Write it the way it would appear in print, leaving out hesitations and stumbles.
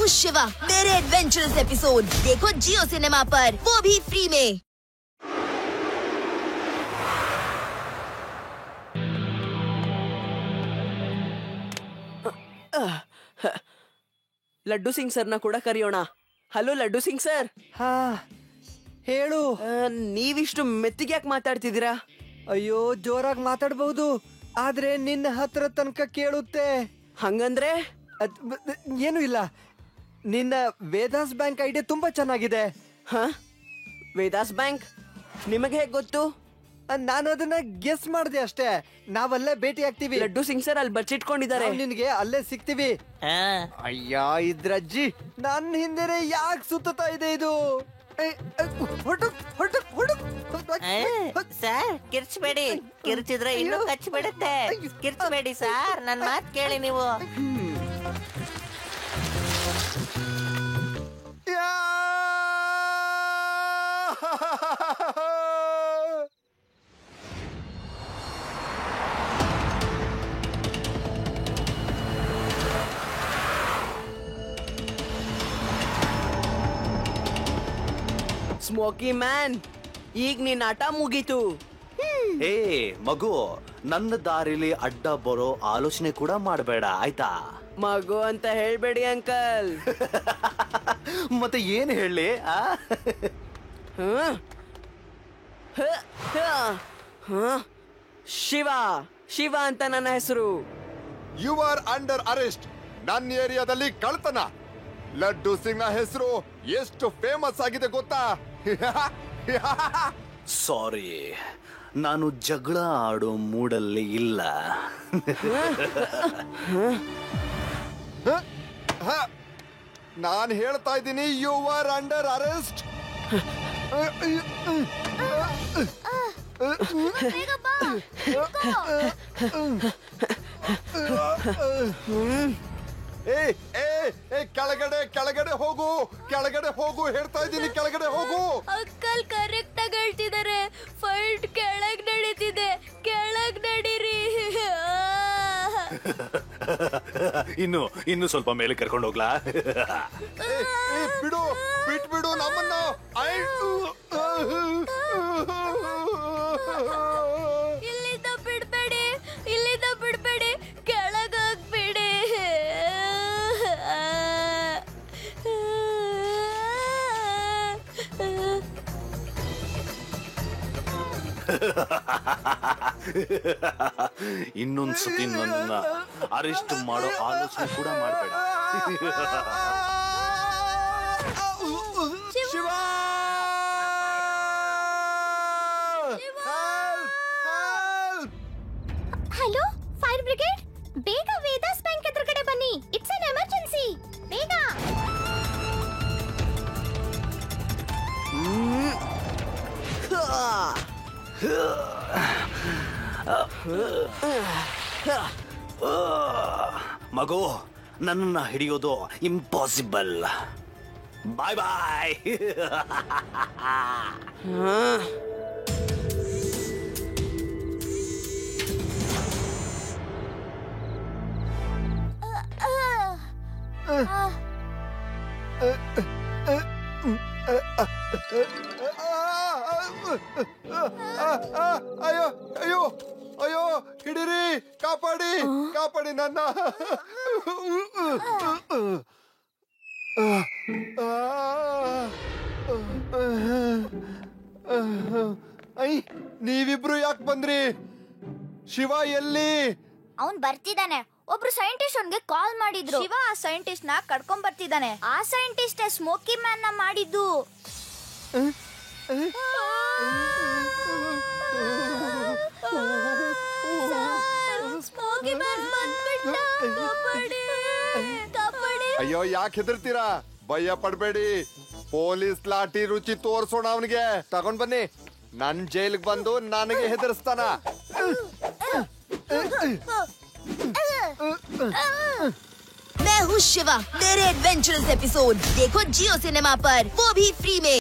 शिवा मेरे adventurous episode देखो जियो cinema पर, वो भी फ्री में। ಲಡ್ಡು ಸಿಂಗ್ ಸರ್ನ ಕೂಡ ಕರೆಯೋಣ. Hello laddu Singh sir. ಹಾ ಹೇಳು. ನೀವಿಷ್ಟು ಮೆತ್ತಿಗೆ ಯಾಕೆ ಮಾತಾಡ್ತಿದ್ದೀರಾ? ಅಯ್ಯೋ, ಜೋರಾಗಿ ಮಾತಾಡ್ಬಹುದು, ಆದ್ರೆ ನಿನ್ನ ಹತ್ರ ತನಕ ಕೇಳುತ್ತೆ. ಹಂಗಂದ್ರೆ ಏನು ಇಲ್ಲ, ನಿನ್ನ ವೇದಾಸ್ ಬ್ಯಾಂಕ್ ಐಡಿಯಾ ತುಂಬಾ ಚೆನ್ನಾಗಿದೆ. ಹ, ವೇದಾಸ್ ಬ್ಯಾಂಕ್ ನಿಮಗೆ ಹೇಗೆ ಗೊತ್ತು? ನಾನು ಅದನ್ನ ಗೆಸ್ ಮಾಡಿದೆ ಅಷ್ಟೇ. ನಾವಲ್ಲೇ ಭೇಟಿ ಆಗ್ತೀವಿ. ಲಡ್ಡು ಸಿಂಗ್ ಸರ್ ಅಲ್ಲಿ ಬಚ್ಚಿಟ್ಕೊಂಡಿದ್ದಾರೆ. ನಿನ್ಗೆ ಅಲ್ಲೇ ಸಿಗ್ತೀವಿ. ಅಯ್ಯ, ಇದ್ರಜ್ಜಿ ನನ್ನ ಹಿಂದೆನೆ ಯಾಕೆ ಸುತ್ತಾ ಇದೆ ಇದು? ಸರ್ ಕಿರ್ಚ್ಬೇಡಿ, ಕಿರ್ಚಿದ್ರೆ ಇನ್ನೂ ಕಚ್ಚಿಬಿಡುತ್ತೆ. ಕಿರ್ಚ್ಬೇಡಿ ಸರ್, ನನ್ ಮಾತ್ ಕೇಳಿ ನೀವು. ಸ್ಮೋಕಿ ಮ್ಯಾನ್, ಈಗ ನಿನ್ನ ಆಟ ಮುಗೀತು. ಏ ಮಗು, ನನ್ನ ದಾರಿಲಿ ಅಡ್ಡ ಬರೋ ಆಲೋಚನೆ ಕೂಡ ಮಾಡಬೇಡ, ಆಯ್ತಾ? ಮಗು ಅಂತ ಹೇಳ್ಬೇಡಿ ಅಂಕಲ್. ಮತ್ತೆ ಏನ್ ಹೇಳಿ? ಶಿವ, ಶಿವ ಅಂತ ನನ್ನ ಹೆಸರು. You are under arrest. ನನ್ನ ಏರಿಯಾದಲ್ಲಿ ಕಳ್ತನ. ಲಡ್ಡು ಸಿಂಗ್ ನ ಹೆಸರು ಎಷ್ಟು ಫೇಮಸ್ ಆಗಿದೆ ಗೊತ್ತಾ? ಸಾರಿ, ನಾನು ಜಗಳ ಆಡೋ ಮೂಡಲ್ಲಿ ಇಲ್ಲ. ನಾನು ಹೇಳ್ತಾ ಇದ್ದೀನಿ, ಯು ಆರ್ ಅಂಡರ್ ಅರೆಸ್ಟ್. ಕೆಳಗಡೆ ಕೆಳಗಡೆ ಹೋಗು, ಕೆಳಗಡೆ ಹೋಗು ಹೇಳ್ತಾ ಇದ್ದೀನಿ, ಕೆಳಗಡೆ ಹೋಗು. ಅಂಕಲ್ ಕರೆಕ್ಟ್ ಆಗಿ ಹೇಳ್ತಿದ್ದಾರೆ. ಫೈಟ್ ಕೆಳಗ್ ನಡೀತಿದೆ, ಕೆಳಗ್ ನಡೀರಿ. ಇನ್ನು ಸ್ವಲ್ಪ ಮೇಲೆ ಕರ್ಕೊಂಡು ಹೋಗ್ಲಾ? ಬಿಡು, ಬಿಟ್ಬಿಡು ನಮ್ಮನ್ನ. ಇಲ್ಲಿಂದ ಬಿಡ್ಬೇಡಿ, ಇಲ್ಲಿಂದ ಬಿಡ್ಬೇಡಿ, ಕೆಳಗ್ ಹೋಗ್ಬೇಡಿ. ಇನ್ನೊಂದ್ಸತಿ ನನ್ನ ಅರೆಸ್ಟ್ ಮಾಡೋ ಆಲೋಚನೆ ಕೂಡ ಮಾಡಬೇಡ. ಶಿವ, ಹಲೋ ಫೈರ್ ಬ್ರಿಗೇಡ್, ಬೇಗ ವೇದಾಸ್ ಬ್ಯಾಂಕ್ ಎದುರುಗಡೆ ಬನ್ನಿ. ಇಟ್ಸ್ ಅನ್ ಎಮರ್ಜೆನ್ಸಿ, ಬೇಗ. ಮಗು, ನನ್ನನ್ನ ಹಿಡಿಯೋದು ಇಂಪಾಸಿಬಲ್. ಬಾಯ್ ಬಾಯ್. ಅಯ್ಯೋ ಅಯ್ಯೋ ಅಯ್ಯೋ, ಹಿಡಿರಿ, ಕಾಪಾಡಿ, ಕಾಪಾಡಿ ನನ್ನ. ನೀವಿಬ್ರು ಯಾಕೆ ಬಂದ್ರಿ? ಶಿವ ಎಲ್ಲಿ? ಅವ್ನ್ ಬರ್ತಿದ್ದಾನೆ. ಒಬ್ರು ಸೈಂಟಿಸ್ಟ್ ಅವನ್ಗೆ ಕಾಲ್ ಮಾಡಿದ್ರು. ಶಿವ ಆ ಸೈಂಟಿಸ್ಟ್ ನ ಕರ್ಕೊಂಡ್ ಬರ್ತಿದ್ದಾನೆ. ಆ ಸೈಂಟಿಸ್ಟ್ ಸ್ಮೋಕಿ ಮ್ಯಾನ್ ನ ಮಾಡಿದ್ದು. ಸ್ಮೋಕಿ ಮ್ಯಾನ್ ಬಂದ್ಬಿಟ್ಟ. ಅಯ್ಯೋ, ಯಾಕೆ ಹೆದರ್ತೀರಾ? ಭಯ ಪಡ್ಬೇಡಿ. ಪೊಲೀಸ್ ಲಾಠಿ ರುಚಿ ತೋರ್ಸೋಣ ಅವನಿಗೆ. ತಗೊಂಡ್ ಬನ್ನಿ. ನನ್ ಜೈಲ್ಗೆ ಬಂದು ನನಗೆ ಹೆದರ್ಸ್ತಾನ. मैं हूँ शिवा मेरे एडवेंचरस एपिसोड देखो जियो सिनेमा पर, वो भी फ्री में।